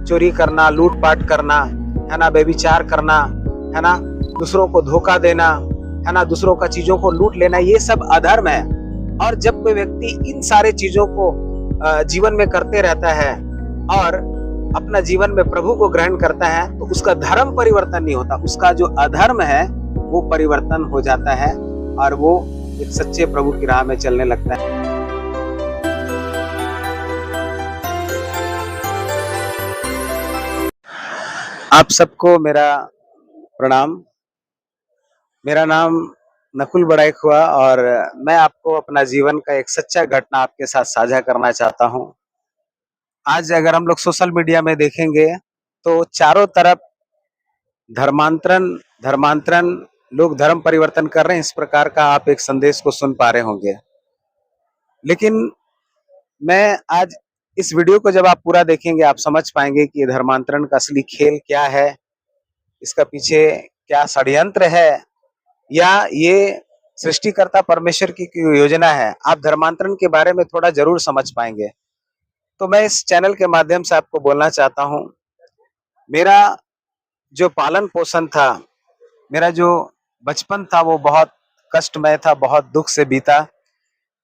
चोरी करना, लूट-पाट करना, है ना, व्यभिचार करना, है ना, दूसरों को धोखा देना, है ना, दूसरों का चीज़ों को लूट लेना, ये सब अधर्म है। और जब कोई व्यक्ति इन सारे चीज़ों को जीवन में करते रहता है और अपना जीवन में प्रभु को ग्रहण करता है, तो उसका धर्म परिवर्तन नहीं होता, उसका जो अधर्म है वो परिवर्तन हो जाता है और वो एक सच्चे प्रभु की राह में चलने लगता है। आप सबको मेरा प्रणाम। मेरा नाम नकुल बड़ाइक हुआ और मैं आपको अपना जीवन का एक सच्चा घटना आपके साथ साझा करना चाहता हूँ। आज अगर हम लोग सोशल मीडिया में देखेंगे तो चारों तरफ धर्मांतरण धर्मांतरण लोग धर्म परिवर्तन कर रहे हैं, इस प्रकार का आप एक संदेश को सुन पा रहे होंगे। लेकिन मैं आज इस वीडियो को जब आप पूरा देखेंगे आप समझ पाएंगे कि ये धर्मांतरण का असली खेल क्या है, इसका पीछे क्या षड्यंत्र है या ये सृष्टिकर्ता परमेश्वर की योजना है। आप धर्मांतरण के बारे में थोड़ा जरूर समझ पाएंगे। तो मैं इस चैनल के माध्यम से आपको बोलना चाहता हूँ, मेरा जो पालन पोषण था, मेरा जो बचपन था वो बहुत कष्टमय था, बहुत दुख से बीता।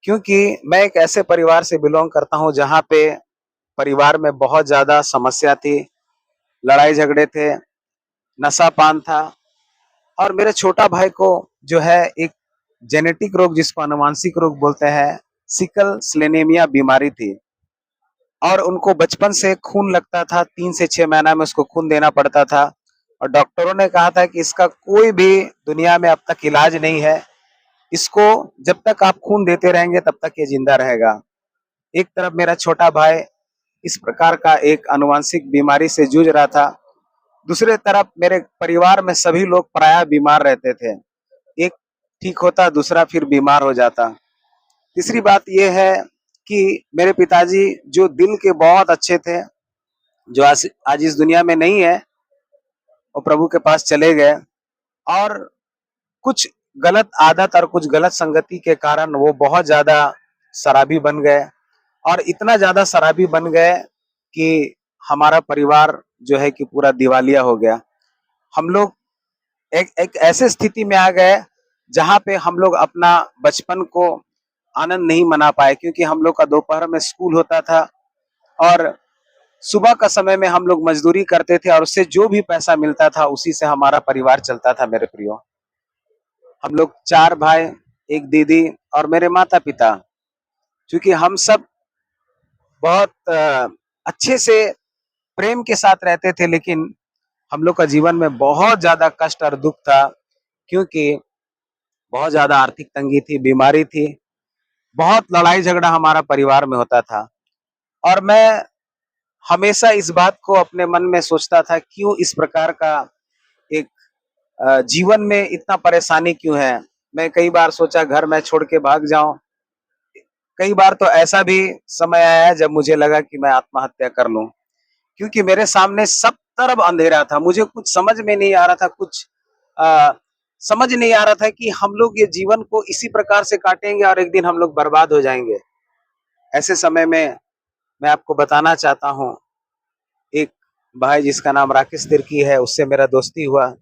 क्योंकि मैं एक ऐसे परिवार से बिलोंग करता हूँ जहाँ पे परिवार में बहुत ज्यादा समस्या थी, लड़ाई झगड़े थे, नशा पान था और मेरे छोटा भाई को जो है एक जेनेटिक रोग, जिसको आनुवांशिक रोग बोलते हैं, सिकल सेलेनिया बीमारी थी। और उनको बचपन से खून लगता था, 3 से 6 महीना में उसको खून देना पड़ता था और डॉक्टरों ने कहा था कि इसका कोई भी दुनिया में अब तक इलाज नहीं है, इसको जब तक आप खून देते रहेंगे तब तक ये जिंदा रहेगा। एक तरफ मेरा छोटा भाई इस प्रकार का एक आनुवांशिक बीमारी से जूझ रहा था, दूसरे तरफ मेरे परिवार में सभी लोग प्रायः बीमार रहते थे। एक ठीक होता, दूसरा फिर बीमार हो जाता। तीसरी बात यह है कि मेरे पिताजी जो दिल के बहुत अच्छे थे, जो आज इस दुनिया में नहीं है, वो प्रभु के पास चले गए और कुछ गलत आदत और कुछ गलत संगति के कारण वो बहुत ज्यादा शराबी बन गए और इतना ज्यादा शराबी बन गए कि हमारा परिवार जो है कि पूरा दिवालिया हो गया। हम लोग एक ऐसे स्थिति में आ गए जहाँ पे हम लोग अपना बचपन को आनंद नहीं मना पाए, क्योंकि हम लोग का दोपहर में स्कूल होता था और सुबह का समय में हम लोग मजदूरी करते थे और उससे जो भी पैसा मिलता था उसी से हमारा परिवार चलता था। मेरे प्रियो, हम लोग 4 भाई, एक दीदी और मेरे माता पिता, क्योंकि हम सब बहुत अच्छे से प्रेम के साथ रहते थे, लेकिन हम लोग का जीवन में बहुत ज्यादा कष्ट और दुख था, क्योंकि बहुत ज्यादा आर्थिक तंगी थी, बीमारी थी, बहुत लड़ाई झगड़ा हमारा परिवार में होता था। और मैं हमेशा इस बात को अपने मन में सोचता था, क्यों इस प्रकार का एक जीवन में इतना परेशानी क्यों है। मैं कई बार सोचा घर में छोड़ के भाग जाऊं, कई बार तो ऐसा भी समय आया है जब मुझे लगा कि मैं आत्महत्या कर लूं, क्योंकि मेरे सामने सब तरफ अंधेरा था। मुझे कुछ समझ में नहीं आ रहा था, कुछ आ, समझ नहीं आ रहा था कि हम लोग ये जीवन को इसी प्रकार से काटेंगे और एक दिन हम लोग बर्बाद हो जाएंगे। ऐसे समय में मैं आपको बताना चाहता हूँ, एक भाई जिसका नाम राकेश तिर्की है, उससे मेरा दोस्ती हुआ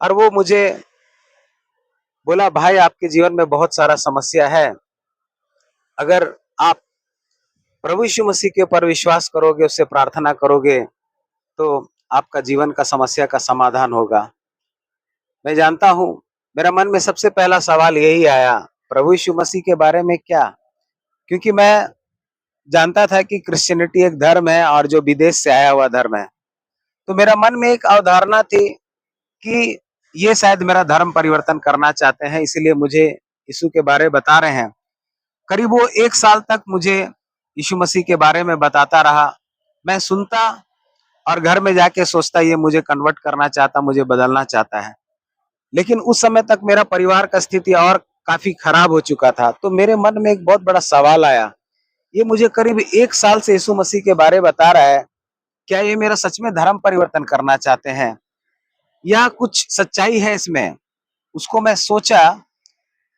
और वो मुझे बोला, भाई आपके जीवन में बहुत सारा समस्या है, अगर आप प्रभु यीशु मसीह के ऊपर विश्वास करोगे, उससे प्रार्थना करोगे तो आपका जीवन का समस्या का समाधान होगा। मैं जानता हूँ मेरा मन में सबसे पहला सवाल यही आया, प्रभु यीशु मसीह के बारे में क्या? क्योंकि मैं जानता था कि क्रिश्चियनिटी एक धर्म है और जो विदेश से आया हुआ धर्म है। तो मेरा मन में एक अवधारणा थी कि ये शायद मेरा धर्म परिवर्तन करना चाहते हैं, इसीलिए मुझे यीशु के बारे में बता रहे हैं। करीब वो 1 साल तक मुझे यीशु मसीह के बारे में बताता रहा। मैं सुनता और घर में जाके सोचता, ये मुझे कन्वर्ट करना चाहता, मुझे बदलना चाहता है। लेकिन उस समय तक मेरा परिवार का स्थिति और काफी खराब हो चुका था। तो मेरे मन में एक बहुत बड़ा सवाल आया, ये मुझे करीब 1 साल से यीशु मसीह के बारे बता रहा है, क्या ये मेरा सच में धर्म परिवर्तन करना चाहते हैं या कुछ सच्चाई है इसमें? उसको मैं सोचा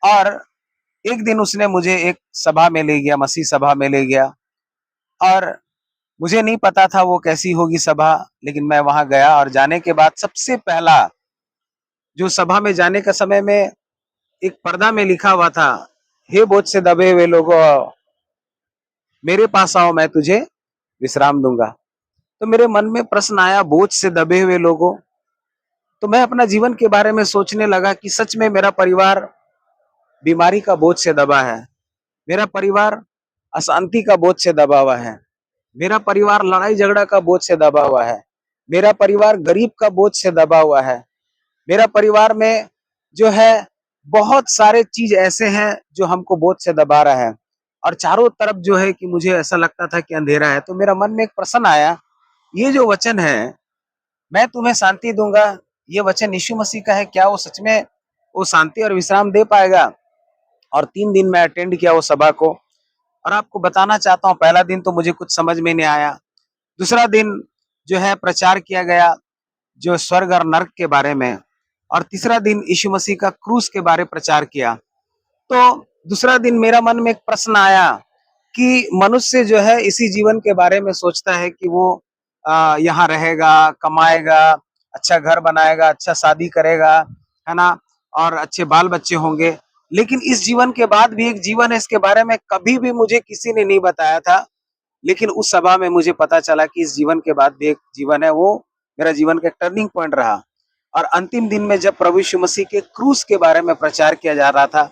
और एक दिन उसने मुझे एक सभा में ले गया, मसीह सभा में ले गया और मुझे नहीं पता था वो कैसी होगी सभा, लेकिन मैं वहां गया और जाने के बाद सबसे पहला जो सभा में जाने का समय में एक पर्दा में लिखा हुआ था, हे बोझ से दबे हुए लोगों, मेरे पास आओ, मैं तुझे विश्राम दूंगा। तो मेरे मन में प्रश्न आया, बोझ से दबे हुए लोगों। तो मैं अपना जीवन के बारे में सोचने लगा कि सच में मेरा परिवार बीमारी का बोझ से दबा है, मेरा परिवार अशांति का बोझ से दबा हुआ है, मेरा परिवार लड़ाई झगड़ा का बोझ से दबा हुआ है, मेरा परिवार गरीब का बोझ से दबा हुआ है, मेरा परिवार में जो है बहुत सारे चीज ऐसे हैं जो हमको बोझ से दबा रहा है, और चारों तरफ जो है कि मुझे ऐसा लगता था कि अंधेरा है। तो मेरा मन में एक प्रश्न आया, ये जो वचन है, मैं तुम्हें शांति दूंगा, ये वचन यीशु मसीह का है, क्या वो सच में वो शांति और विश्राम दे पाएगा? और 3 दिन मैं अटेंड किया वो सभा को, और आपको बताना चाहता हूँ, पहला दिन तो मुझे कुछ समझ में नहीं आया। दूसरा दिन जो है प्रचार किया गया जो स्वर्ग और नर्क के बारे में, और तीसरा दिन यीशु मसीह का क्रूस के बारे प्रचार किया। तो दूसरा दिन मेरा मन में एक प्रश्न आया कि मनुष्य जो है इसी जीवन के बारे में सोचता है कि वो यहाँ रहेगा, कमाएगा, अच्छा घर बनाएगा, अच्छा शादी करेगा, है ना, और अच्छे बाल बच्चे होंगे। लेकिन इस जीवन के बाद भी एक जीवन है, इसके बारे में कभी भी मुझे किसी ने नहीं बताया था। लेकिन उस सभा में मुझे पता चला कि इस जीवन के बाद भी एक जीवन है, वो मेरा जीवन का टर्निंग पॉइंट रहा। और अंतिम दिन में जब प्रभु यीशु मसीह के क्रूस के बारे में प्रचार किया जा रहा था,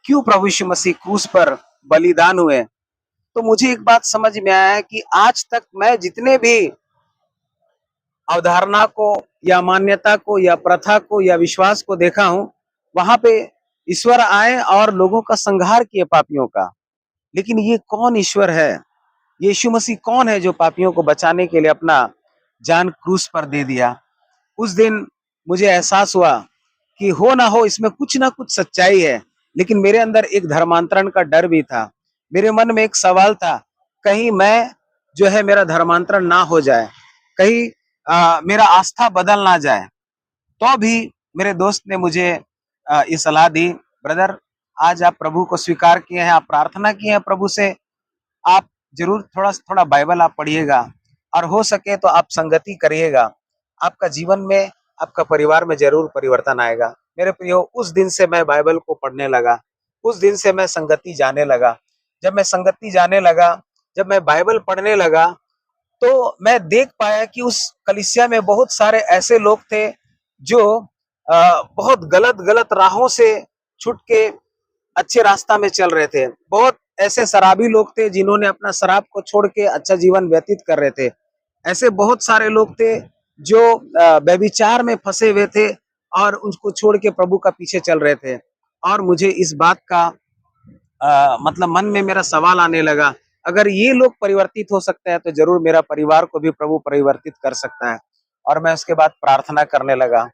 क्यों प्रभु यीशु मसीह क्रूस पर बलिदान हुए, तो मुझे एक बात समझ में आया कि आज तक मैं जितने भी अवधारणा को या मान्यता को या प्रथा को या विश्वास को देखा हूँ, वहां पे ईश्वर आए और लोगों का संहार किए पापियों का। लेकिन ये कौन ईश्वर है? यीशु मसीह कौन है जो पापियों को बचाने के लिए अपना जान क्रूस पर दे दिया? उस दिन मुझे एहसास हुआ कि हो ना हो इसमें कुछ ना कुछ सच्चाई है। लेकिन मेरे अंदर एक धर्मांतरण का डर भी था। मेरे मन में एक सवाल था, कहीं मैं जो है मेरा धर्मांतरण ना हो जाए, कहीं मेरा आस्था बदल ना जाए। तो भी मेरे दोस्त ने मुझे ये सलाह दी, ब्रदर आज आप प्रभु को स्वीकार किए हैं, आप प्रार्थना किए हैं प्रभु से, आप जरूर थोड़ा थोड़ा बाइबल आप पढ़िएगा, और हो सके तो आप संगति करिएगा, आपका जीवन में, आपका परिवार में जरूर परिवर्तन आएगा। मेरे प्रियो, उस दिन से मैं बाइबल को पढ़ने लगा, उस दिन से मैं संगति जाने लगा। जब मैं संगति जाने लगा, जब मैं बाइबल पढ़ने लगा, तो मैं देख पाया कि उस कलीसिया में बहुत सारे ऐसे लोग थे जो बहुत गलत गलत राहों से छुट के अच्छे रास्ता में चल रहे थे। बहुत ऐसे शराबी लोग थे जिन्होंने अपना शराब को छोड़ के अच्छा जीवन व्यतीत कर रहे थे। ऐसे बहुत सारे लोग थे जो व्यभिचार में फंसे हुए थे और उसको छोड़ के प्रभु का पीछे चल रहे थे। और मुझे इस बात का मतलब मन में मेरा सवाल आने लगा, अगर ये लोग परिवर्तित हो सकते हैं तो जरूर मेरा परिवार को भी प्रभु परिवर्तित कर सकता है। और मैं उसके बाद प्रार्थना करने लगा।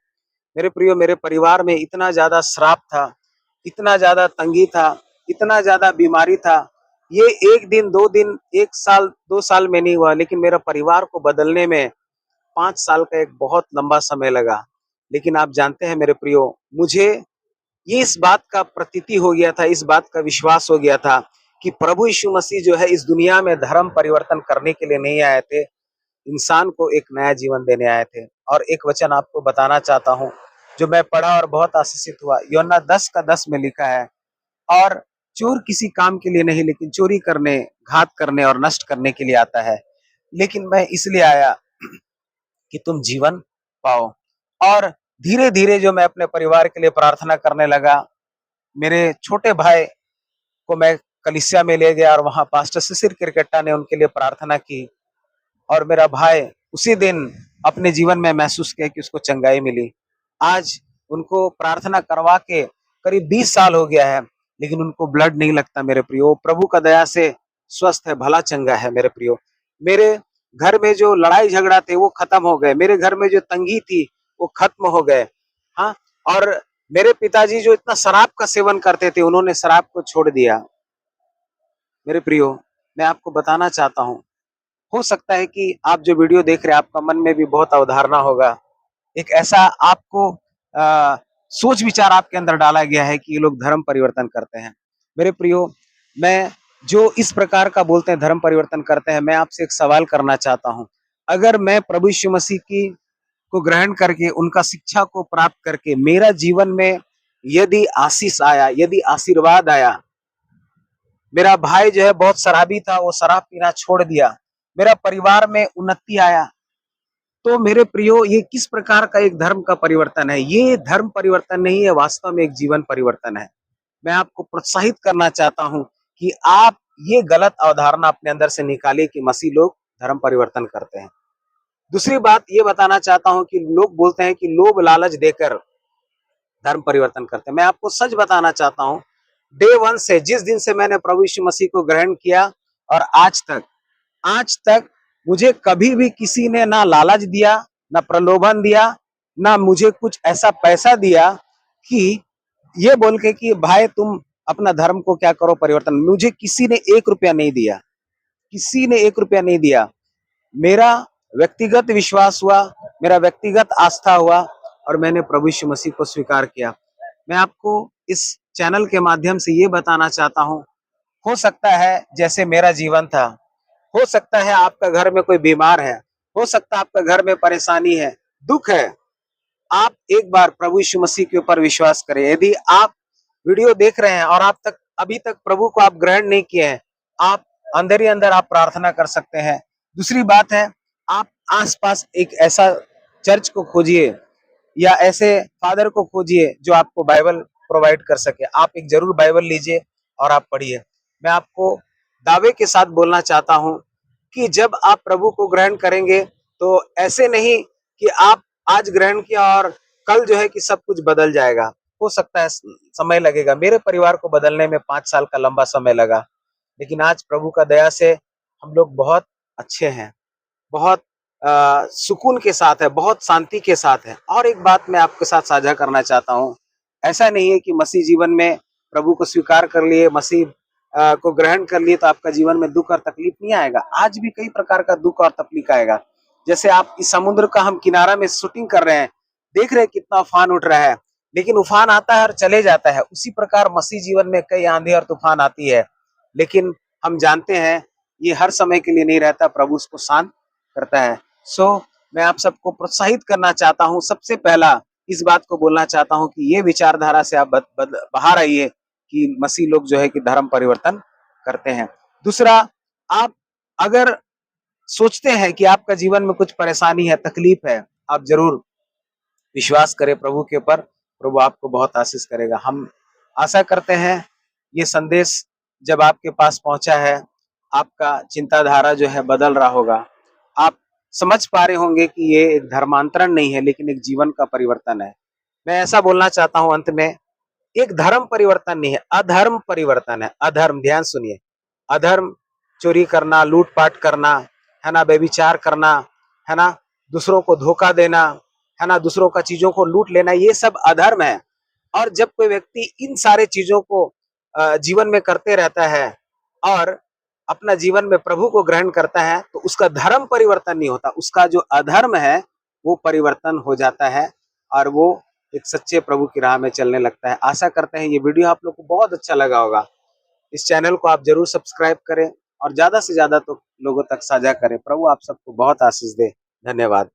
मेरे प्रियो, मेरे परिवार में इतना ज्यादा श्राप था, इतना ज्यादा तंगी था, इतना ज्यादा बीमारी था। ये 1 दिन 2 दिन 1 साल 2 साल में नहीं हुआ, लेकिन मेरा परिवार को बदलने में 5 साल का एक बहुत लंबा समय लगा। लेकिन आप जानते हैं मेरे प्रियो, मुझे ये इस बात का प्रतीति हो गया था, इस बात का विश्वास हो गया था कि प्रभु यीशु मसीह जो है इस दुनिया में धर्म परिवर्तन करने के लिए नहीं आए थे, इंसान को एक नया जीवन देने आए थे। और एक वचन आपको बताना चाहता हूँ जो मैं पढ़ा और बहुत आशीषित हुआ। यूहन्ना 10:10 में लिखा है, और चोर किसी काम के लिए नहीं, लेकिन चोरी करने, घात करने और नष्ट करने के लिए आता है, लेकिन मैं इसलिए आया कि तुम जीवन पाओ। और धीरे धीरे जो मैं अपने परिवार के लिए प्रार्थना करने लगा, मेरे छोटे भाई को मैं कलीसिया में ले गया और वहां पास्टर शिशिर किरकेट्टा ने उनके लिए प्रार्थना की, और मेरा भाई उसी दिन अपने जीवन में महसूस किया कि उसको चंगाई मिली। आज उनको प्रार्थना करवा के करीब 20 साल हो गया है, लेकिन उनको ब्लड नहीं लगता मेरे प्रियो। प्रभु का दया से स्वस्थ है, भला चंगा है मेरे प्रियो। मेरे घर में जो लड़ाई झगड़ा थे वो खत्म हो गए, मेरे घर में जो तंगी थी वो खत्म हो गए। हाँ, और मेरे पिताजी जो इतना शराब का सेवन करते थे, उन्होंने शराब को छोड़ दिया। मेरे प्रियो, मैं आपको बताना चाहता हूँ, हो सकता है कि आप जो वीडियो देख रहे हैं, आपका मन में भी बहुत अवधारणा होगा, एक ऐसा आपको सोच विचार आपके अंदर डाला गया है कि ये लोग धर्म परिवर्तन करते हैं। मेरे प्रियो, मैं जो इस प्रकार का बोलते हैं धर्म परिवर्तन करते हैं, मैं आपसे एक सवाल करना चाहता हूँ। अगर मैं प्रभु यीशु मसीह की को ग्रहण करके, उनका शिक्षा को प्राप्त करके मेरा जीवन में यदि आशीष आया, यदि आशीर्वाद आया, मेरा भाई जो है बहुत शराबी था, वो शराब पीना छोड़ दिया, मेरा परिवार में उन्नति आया, तो मेरे प्रियो ये किस प्रकार का एक धर्म का परिवर्तन है? ये धर्म परिवर्तन नहीं है, वास्तव में एक जीवन परिवर्तन है। मैं आपको प्रोत्साहित करना चाहता हूं कि आप ये गलत अवधारणा अपने अंदर से निकालिए कि मसीह लोग धर्म परिवर्तन करते हैं। दूसरी बात ये बताना चाहता हूं कि लोग बोलते हैं कि लोभ लालच देकर धर्म परिवर्तन करते हैं। मैं आपको सच बताना चाहता हूं, डे वन से, जिस दिन से मैंने प्रभु यीशु मसीह को ग्रहण किया और आज तक मुझे कभी भी किसी ने ना लालच दिया, ना प्रलोभन दिया, ना मुझे कुछ ऐसा पैसा दिया कि ये बोल के कि भाई तुम अपना धर्म को क्या करो परिवर्तन। मुझे किसी ने 1 रुपया नहीं दिया, किसी ने 1 रुपया नहीं दिया। मेरा व्यक्तिगत विश्वास हुआ, मेरा व्यक्तिगत आस्था हुआ और मैंने प्रभु यीशु मसीह को स्वीकार किया। मैं आपको इस चैनल के माध्यम से ये बताना चाहता हूँ, हो सकता है जैसे मेरा जीवन था, हो सकता है आपका घर में कोई बीमार है, हो सकता है आपका घर में परेशानी है, दुख है, आप एक बार प्रभु यीशु मसीह के ऊपर विश्वास करें। यदि आप वीडियो देख रहे हैं और आप तक अभी तक प्रभु को आप ग्रहण नहीं किए हैं, आप अंदर ही अंदर आप प्रार्थना कर सकते हैं। दूसरी बात है, आप आसपास एक ऐसा चर्च को खोजिए या ऐसे फादर को खोजिए जो आपको बाइबल प्रोवाइड कर सके। आप एक जरूर बाइबल लीजिए और आप पढ़िए। मैं आपको दावे के साथ बोलना चाहता हूं कि जब आप प्रभु को ग्रहण करेंगे तो ऐसे नहीं कि आप आज ग्रहण किया और कल जो है कि सब कुछ बदल जाएगा। हो सकता है समय लगेगा। मेरे परिवार को बदलने में 5 साल का लंबा समय लगा, लेकिन आज प्रभु का दया से हम लोग बहुत अच्छे हैं, बहुत सुकून के साथ है, बहुत शांति के साथ है। और एक बात मैं आपके साथ साझा करना चाहता हूँ, ऐसा नहीं है कि मसीह जीवन में प्रभु को स्वीकार कर लिए, मसीह को ग्रहण कर लिए तो आपका जीवन में दुख और तकलीफ नहीं आएगा। आज भी कई प्रकार का दुख और तकलीफ आएगा। जैसे आप इस समुद्र का हम किनारा में शूटिंग कर रहे हैं, देख रहे हैं कितना उफान उठ रहा है, लेकिन उफान आता है और चले जाता है। उसी प्रकार मसीह जीवन में कई आंधी और तूफान आती है, लेकिन हम जानते हैं ये हर समय के लिए नहीं रहता, प्रभु उसको शांत करता है। मैं आप सबको प्रोत्साहित करना चाहता हूँ। सबसे पहला इस बात को बोलना चाहता हूँ कि ये विचारधारा से आप बाहर आइए कि मसीह लोग जो है कि धर्म परिवर्तन करते हैं। दूसरा, आप अगर सोचते हैं कि आपका जीवन में कुछ परेशानी है, तकलीफ है, आप जरूर विश्वास करें प्रभु के ऊपर, प्रभु आपको बहुत आशीष करेगा। हम आशा करते हैं ये संदेश जब आपके पास पहुंचा है, आपका चिंताधारा जो है बदल रहा होगा। आप समझ पा रहे होंगे कि ये एक धर्मांतरण नहीं है, लेकिन एक जीवन का परिवर्तन है। मैं ऐसा बोलना चाहता हूं अंत में, एक धर्म परिवर्तन नहीं है, अधर्म परिवर्तन है। अधर्म, ध्यान सुनिए, अधर्म चोरी करना, लूटपाट करना, है ना, व्यभिचार करना, है ना, दूसरों को धोखा देना, है ना, दूसरों का चीजों को लूट लेना, ये सब अधर्म है। और जब कोई व्यक्ति इन सारे चीजों को जीवन में करते रहता है और अपना जीवन में प्रभु को ग्रहण करता है, तो उसका धर्म परिवर्तन नहीं होता, उसका जो अधर्म है वो परिवर्तन हो जाता है और वो एक सच्चे प्रभु की राह में चलने लगता है। आशा करते हैं ये वीडियो आप लोग को बहुत अच्छा लगा होगा। इस चैनल को आप जरूर सब्सक्राइब करें और ज्यादा से ज्यादा तो लोगों तक साझा करें। प्रभु आप सबको बहुत आशीष दे। धन्यवाद।